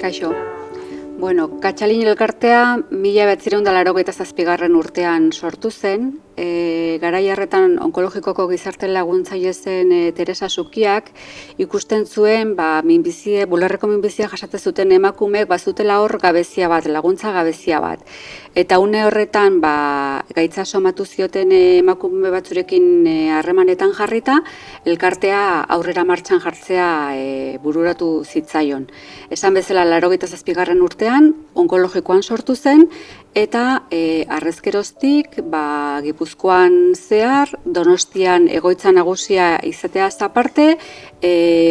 Kaixo. Bueno, Katxalin elkartea 1987 urtean sortu zen. Garai harretan onkologikoko gizarte laguntzaile zen Teresa Sukiak ikusten zuen bularreko minbizia jasaten zuten emakumeek bazutela hor gabezia bat, laguntza gabezia bat. Eta une horretan gaitza somatu zioten emakume batzurekin harremanetan jarrita, elkartea aurrera martxan jartzea bururatu zitzaion. Esan bezala 87 urtean onkologikoan sortu zen eta harrezkeroztik Gipuzkoan zehar, Donostian egoitza nagusia izateaz aparte,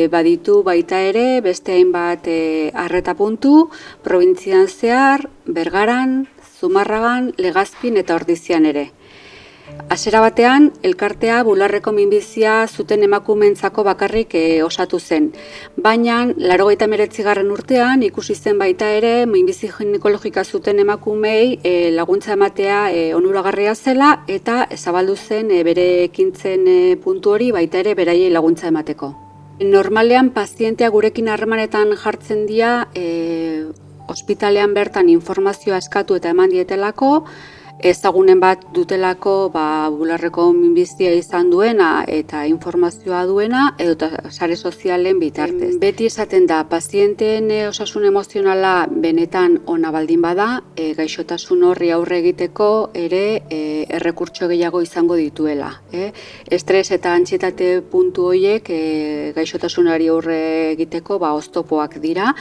baditu baita ere beste hainbat arreta puntu, probintzian zehar, Bergaran, Zumarragan, Legazpin eta Ordizian ere. Hasiera batean, elkartea bularreko minbizia zuten emakumeentzako bakarrik osatu zen. Baina, 89. urtean ikusi zen baita ere minbizi ginekologika zuten emakumeei laguntza ematea onuragarria zela eta zabaldu zen bere ekintzen puntu hori baita ere beraiei laguntza emateko. Normalean, pazientea gurekin harremanetan jartzen dira ospitalean bertan informazioa eskatu eta eman dietelako, ezagunen bat dutelako bularreko minbizia izan duena eta informazioa duena edo sare sozialen bitartez. Beti esaten da, pazienteen osasun emozionala benetan ona baldin bada, gaixotasun horri aurre egiteko ere errekurtso gehiago izango dituela. Estres eta antsietate puntu horiek gaixotasunari aurre egiteko oztopoak dira,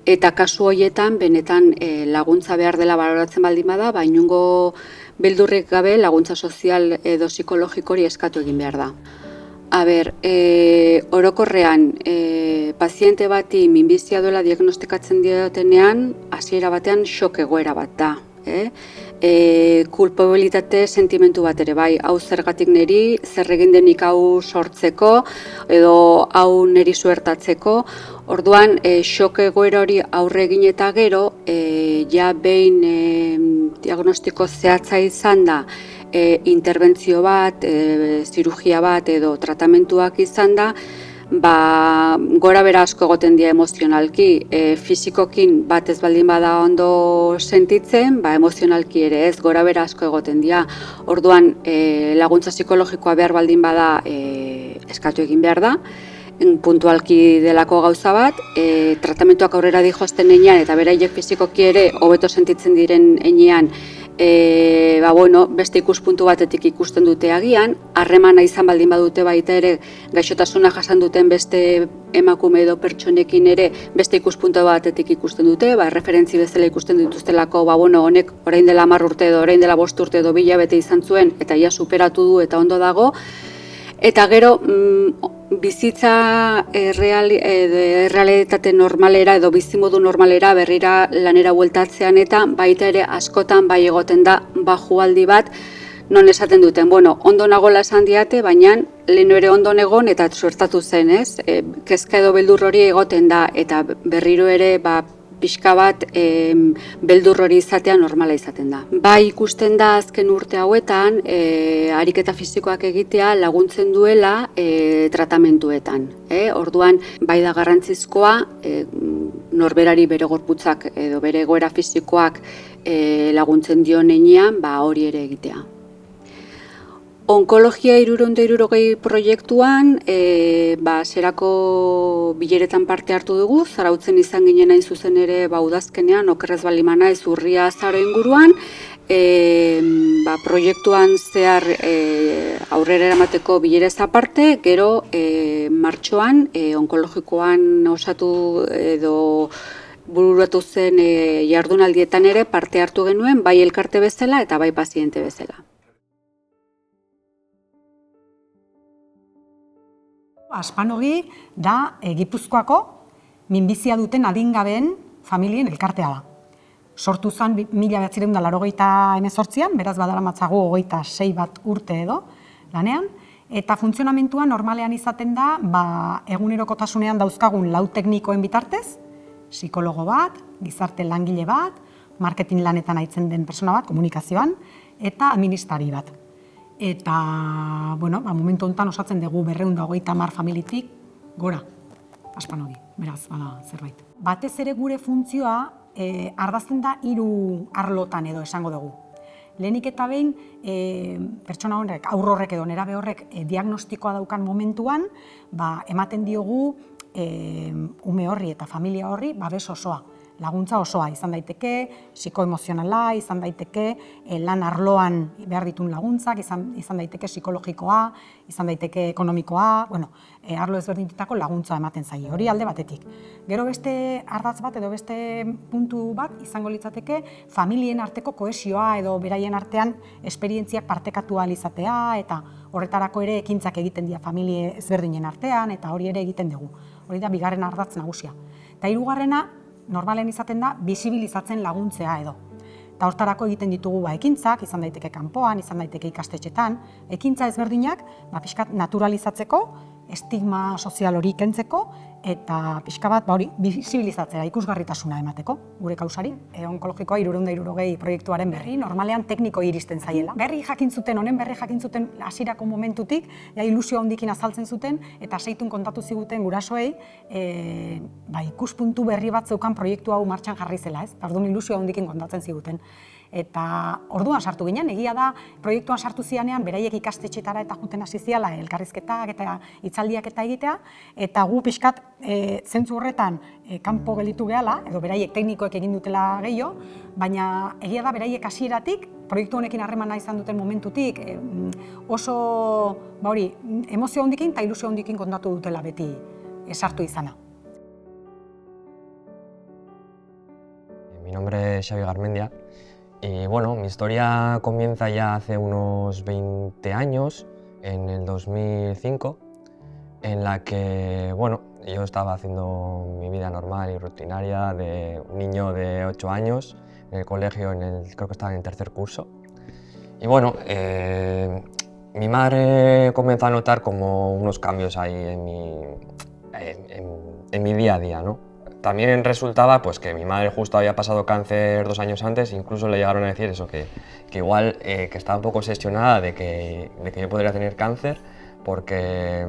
eta kasu horietan benetan laguntza behar dela baloratzen baldin bada, inongo beldurrik gabe laguntza sozial edo psikologikori eskatu egin behar da. Orokorrean, paziente bati minbizia duela diagnostikatzen diotenean, hasiera batean shock egoera bat da. Kulpabilitate sentimentu bat ere bai, hau zergatik niri, zer egin denik hau sortzeko edo hau niri suertatzeko. Orduan, shock egoera hori aurre egin eta gero, behin diagnostiko zehatza izan da, interbentzio bat, zirugia bat edo tratamentuak izan da, gora bera asko egoten dira emozionalki, fisikokin bat ez baldin bada ondo sentitzen, emozionalki ere ez, gora bera asko egoten dira. Orduan, laguntza psikologikoa behar baldin bada eskatu egin behar da, puntualki delako gauza bat, tratamentuak aurrera dihoazten enean eta beraiek fisikoki ere hobeto sentitzen diren enean, beste ikuspuntu batetik ikusten dute agian, harremana izan baldin badute baita ere gaixotasuna jasan duten beste emakume edo pertsonekin ere beste ikuspuntu batetik ikusten dute, referentzi bezala ikusten dituztelako, honek orain dela 10 urte edo orain dela 5 urte edo 2 hilabete izan zuen eta ia superatu du eta ondo dago. Eta gero, bizitza errealitate normalera edo bizimodu normalera berrira lanera bueltatzean eta baita ere askotan bai egoten da bajualdi bat non esaten duten, ondo nagola esan diate, baina leheno ere ondo egon eta suertatu zen, ez? Kezka edo beldur hori egoten da eta berriro ere pixka bat beldur hori izatea normala izaten da. Ikusten da azken urte hauetan, ariketa fisikoak egitea laguntzen duela tratamentuetan. Orduan, bai da garrantzizkoa, norberari bere gorputzak edo bere egoera fisikoak laguntzen dion heinean, hori ere egitea. Onkologia 360 proiektuan, zerako bileretan parte hartu dugu, Zarautzen izan ginen hain zuzen ere udazkenean, okerrez baldin banaiz urria azaro inguruan, proiektuan zehar aurrera eramateko bilerez aparte, gero martxoan onkologikoan osatu edo bururatu zen jardunaldietan ere parte hartu genuen, bai elkarte bezala eta bai paziente bezala. Aspanogi da Gipuzkoako minbizia duten adingabeen familien elkartea da. Sortu zen 1988an, beraz badaramatzagu 26 bat urte edo lanean, eta funtzionamentua normalean izaten da egunerokotasunean dauzkagun 4 teknikoen bitartez, psikologo bat, gizarte langile bat, marketing lanetan aitzen den persona bat, komunikazioan, eta administrari bat. Eta, momentu honetan osatzen dugu 230 familitik gora, Aspanogi. beraz, bada zerbait. Batez ere gure funtzioa ardazten da 3 arlotan edo esango dugu. Lehenik eta behin, pertsona horrek, haur horrek edo nerabe horrek diagnostikoa daukan momentuan, ematen diogu ume horri eta familia horri babes osoa. Laguntza osoa izan daiteke, psikoemozionala, izan daiteke lan arloan behar ditun laguntzak, izan daiteke psikologikoa, izan daiteke ekonomikoa, arlo ezberdinetako laguntza ematen zaie, hori alde batetik. Gero beste ardatz bat edo beste puntu bat izango litzateke familien arteko kohesioa edo beraien artean esperientziak partekatu ahal izatea eta horretarako ere ekintzak egiten dira familie ezberdinen artean eta hori ere egiten dugu. Hori da bigarren ardatz nagusia. Eta hirugarrena, normalen izaten da, bisibilizatzen laguntzea edo. Eta hortarako egiten ditugu ekintzak, izan daiteke kanpoan, izan daiteke ikastetxetan, ekintza ezberdinak pixkat naturalizatzeko, estigma sozial hori kentzeko, eta pixka bat hori bisibilizatzera, ikusgarritasuna emateko, gure kausari. Onkologikoa 360 proiektuaren berri, normalean tekniko iristen zaiela. Honen berri jakin zuten hasierako momentutik, ilusio handikin azaltzen zuten, eta seitun kontatu ziguten gurasoei, ikuspuntu berri bat zeukan proiektu hau martxan jarri zela, ez? Orduan ilusio handikin kontatzen ziguten. Eta orduan sartu ginen, egia da, proiektuan sartu zianean, beraiek ikastetxetara eta juten hasi ziala elkarrizketak eta hitzaldiak eta egitea, eta gu pixkat zentzu horretan kanpo gelditu gehala, edo beraiek teknikoek egin dutela gehiago, baina egia da beraiek hasieratik, proiektu honekin harremana izan duten momentutik, oso emozio handikin eta ilusio handikin kontatu dutela beti sartu izana. Mi nombre es Xavi Garmendia. Y bueno, mi historia comienza ya hace unos 20 años, en el 2005, en la que, bueno, yo estaba haciendo mi vida normal y rutinaria de un niño de 8 años, en el colegio, creo que estaba en el 3er curso. Y bueno, mi madre comenzó a notar como unos cambios ahí en mi día a día, ¿no? También resultaba pues, que mi madre justo había pasado cáncer 2 años antes, incluso le llegaron a decir eso, que igual que estaba un poco obsesionada de que yo podría tener cáncer, porque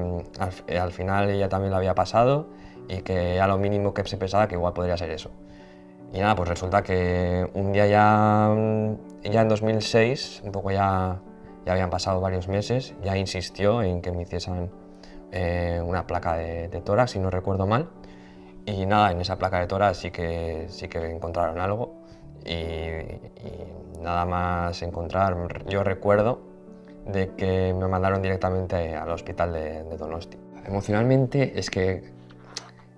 al final ella también lo había pasado y que a lo mínimo que se pensaba que igual podría ser eso. Y nada, pues resulta que un día ya en 2006, un poco ya habían pasado varios meses, ya insistió en que me hiciesen una placa de tórax, si no recuerdo mal. Y nada, en esa placa de tórax sí que encontraron algo y nada más encontrar. Yo recuerdo de que me mandaron directamente al hospital de Donosti. Emocionalmente es que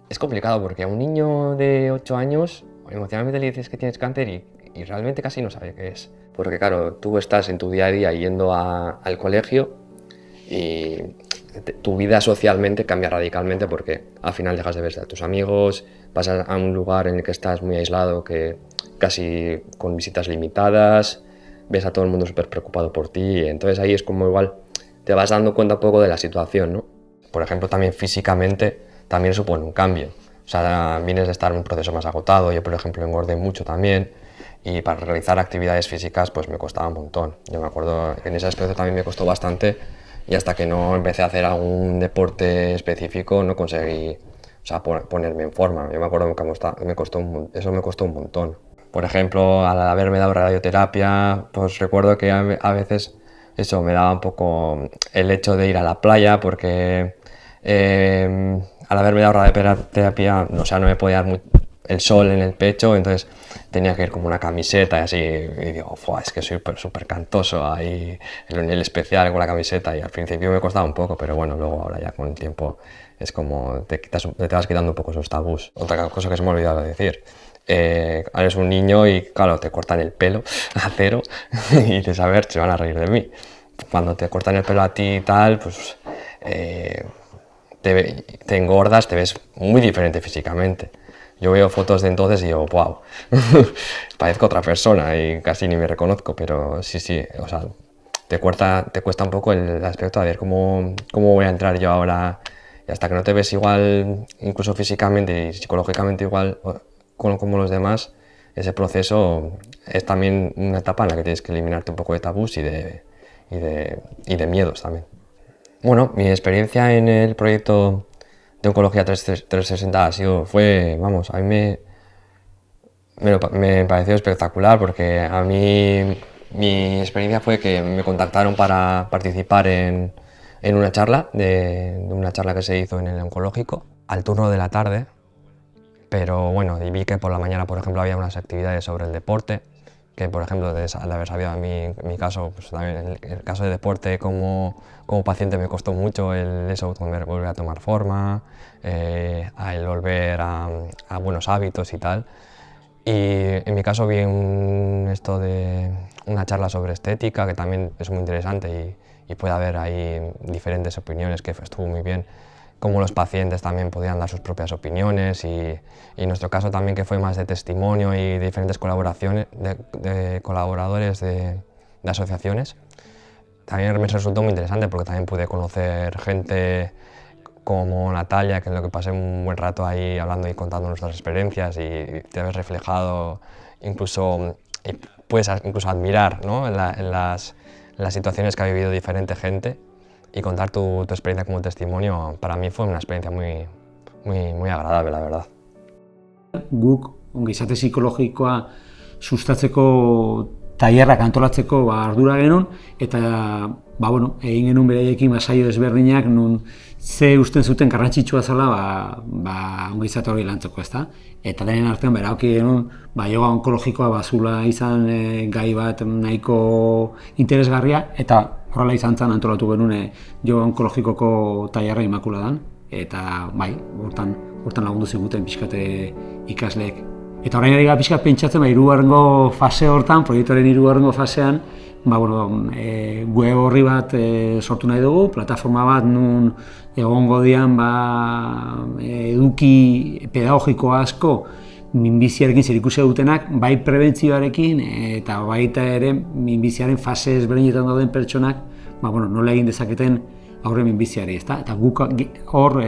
es complicado porque a un niño de 8 años emocionalmente le dices que tienes cáncer y realmente casi no sabe qué es. Porque claro, tú estás en tu día a día yendo al colegio y tu vida socialmente cambia radicalmente porque al final dejas de ver a tus amigos, pasas a un lugar en el que estás muy aislado, que casi con visitas limitadas, ves a todo el mundo súper preocupado por ti, entonces ahí es como igual te vas dando cuenta un poco de la situación, ¿no? Por ejemplo, también físicamente también supone un cambio, o sea, vienes de estar en un proceso más agotado, yo por ejemplo engordé mucho también, y para realizar actividades físicas pues me costaba un montón. Yo me acuerdo que en ese aspecto también me costó bastante y hasta que no empecé a hacer algún deporte específico no conseguí ponerme en forma. Yo me acuerdo que eso me costó un montón. Por ejemplo, al haberme dado radioterapia, pues recuerdo que a veces eso me daba un poco el hecho de ir a la playa porque al haberme dado radioterapia, o sea, no me podía dar el sol en el pecho, entonces tenía que ir como una camiseta y así, y digo, es que soy súper cantoso ahí en el especial con la camiseta, y al principio me costaba un poco, pero bueno, luego ahora ya con el tiempo es como te vas quitando un poco esos tabús. Otra cosa que se me ha olvidado de decir, eres un niño y claro, te cortan el pelo a cero y dices, a ver, se van a reír de mí. Cuando te cortan el pelo a ti y tal, pues te engordas, te ves muy diferente físicamente. Yo veo fotos de entonces y digo, wow, parezco otra persona y casi ni me reconozco, pero sí, o sea, te cuesta un poco el aspecto de ver cómo voy a entrar yo ahora, y hasta que no te ves igual, incluso físicamente y psicológicamente igual como los demás, ese proceso es también una etapa en la que tienes que eliminarte un poco de tabús y de miedos también. Bueno, mi experiencia en el proyecto de oncología 360 fue, vamos, a mí me pareció espectacular, porque a mí mi experiencia fue que me contactaron para participar en una charla, de una charla que se hizo en el oncológico, al turno de la tarde, pero bueno, y vi que por la mañana, por ejemplo, había unas actividades sobre el deporte, que por ejemplo, de haber sabido a mí, en mi caso, pues también el caso de deporte como paciente me costó mucho eso, volver a tomar forma, el volver a buenos hábitos y tal. Y en mi caso vi una charla sobre estética, que también es muy interesante, y puede haber ahí diferentes opiniones, que estuvo muy bien. Como los pacientes también podían dar sus propias opiniones, y en nuestro caso también, que fue más de testimonio y de diferentes colaboraciones de colaboradores de asociaciones, también me resultó muy interesante, porque también pude conocer gente como Natalia, que es lo que pasé un buen rato ahí hablando y contando nuestras experiencias, y te ves reflejado, incluso y puedes incluso admirar, ¿no?, en las situaciones que ha vivido diferente gente, y contar tu experiencia como testimonio. Para mí fue una experiencia muy agradable, la verdad. Guk ongizate psikologikoa sustatzeko tailerrak antolatzeko ardura genuen, eta egin genuen beraiekin saio ezberdinak nun ze usten zuten garrantzitsua zela ongizate hori lantzeko, ezta? Eta denen artean erabaki genuen yoga onkologikoa bazula izan gai bat nahiko interesgarria, eta horrela izan zen antolatu genuen yoga onkologikoko tailerra Imakuladan, eta hortan lagundu ziguten pixkate ikasleek. Eta orain ari gara pixkat pentsatzen, hirugarrengo fase hortan, proiektuaren hirugarrengo fasean, web horri bat sortu nahi dugu, plataforma bat nun egongo dian eduki pedagogiko asko minbiziarekin zerikusia dutenak, bai prebentzioarekin eta baita ere minbiziaren fase ezberdinetan dauden pertsonak nola egin dezaketen aurre minbiziari, ezta? Eta guk hor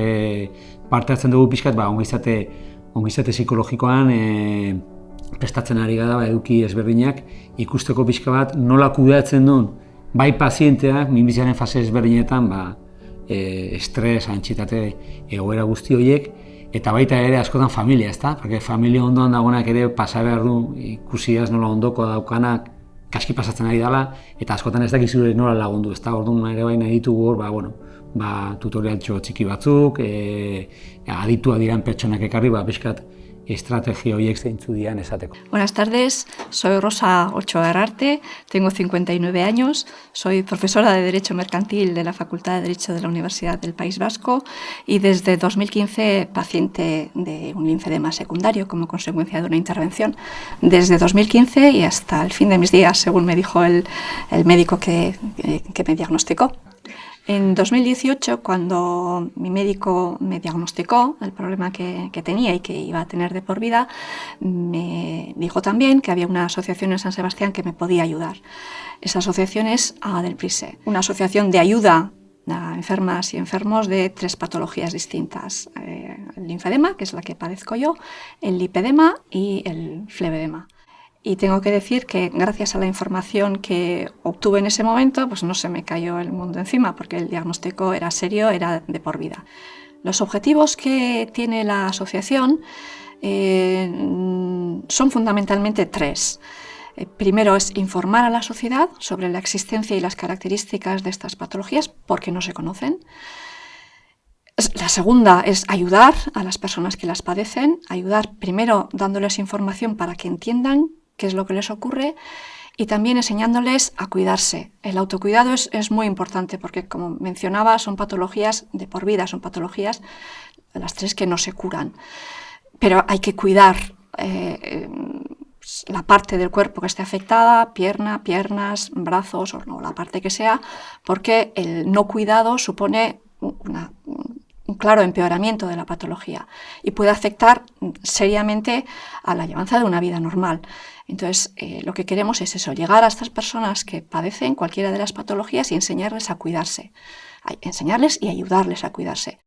parte hartzen dugu pixkat ongizate psikologikoan prestatzen ari gara eduki ezberdinak, ikusteko pixka bat nola kudeatzen duen bai pazienteak minbiziaren fase ezberdinetan estres, antsietate egoera guzti horiek, eta baita ere askotan familia, ezta? Porque familia ondoan dagoenak ere pasa behar du, ikusiaz nola ondoko daukanak kaski pasatzen ari dela, eta askotan ez dakizu nola lagundu, ezta? Orduan ere baina ditugu hor, tutorialtxo txiki batzuk, aditua diran pertsonak ekarri, pixkat estrategia horiek zeintzu dian esateko. Buenas tardes, soy Rosa Ochoa Herrarte, tengo 59 años, soy profesora de Derecho Mercantil de la Facultad de Derecho de la Universidad del País Vasco y desde 2015 paciente de un linfedema secundario como consecuencia de una intervención. Desde 2015 y hasta el fin de mis días, según me dijo el médico que me diagnosticó. En 2018, cuando mi médico me diagnosticó el problema que tenía y que iba a tener de por vida, me dijo también que había una asociación en San Sebastián que me podía ayudar. Esa asociación es Adelprise, una asociación de ayuda a enfermas y enfermos de 3 patologías distintas. El linfedema, que es la que padezco yo, el lipedema y el flebedema. Y tengo que decir que gracias a la información que obtuve en ese momento, pues no se me cayó el mundo encima, porque el diagnóstico era serio, era de por vida. Los objetivos que tiene la asociación son fundamentalmente 3. Primero es informar a la sociedad sobre la existencia y las características de estas patologías, porque no se conocen. La segunda es ayudar a las personas que las padecen, ayudar primero dándoles información para que entiendan qué es lo que les ocurre, y también enseñándoles a cuidarse. El autocuidado es muy importante porque, como mencionaba, son patologías de por vida, son patologías, las 3, que no se curan. Pero hay que cuidar la parte del cuerpo que esté afectada, piernas, brazos o la parte que sea, porque el no cuidado supone un claro empeoramiento de la patología y puede afectar seriamente a la llevanza de una vida normal. Entonces, lo que queremos es eso, llegar a estas personas que padecen cualquiera de las patologías y enseñarles a cuidarse, enseñarles y ayudarles a cuidarse.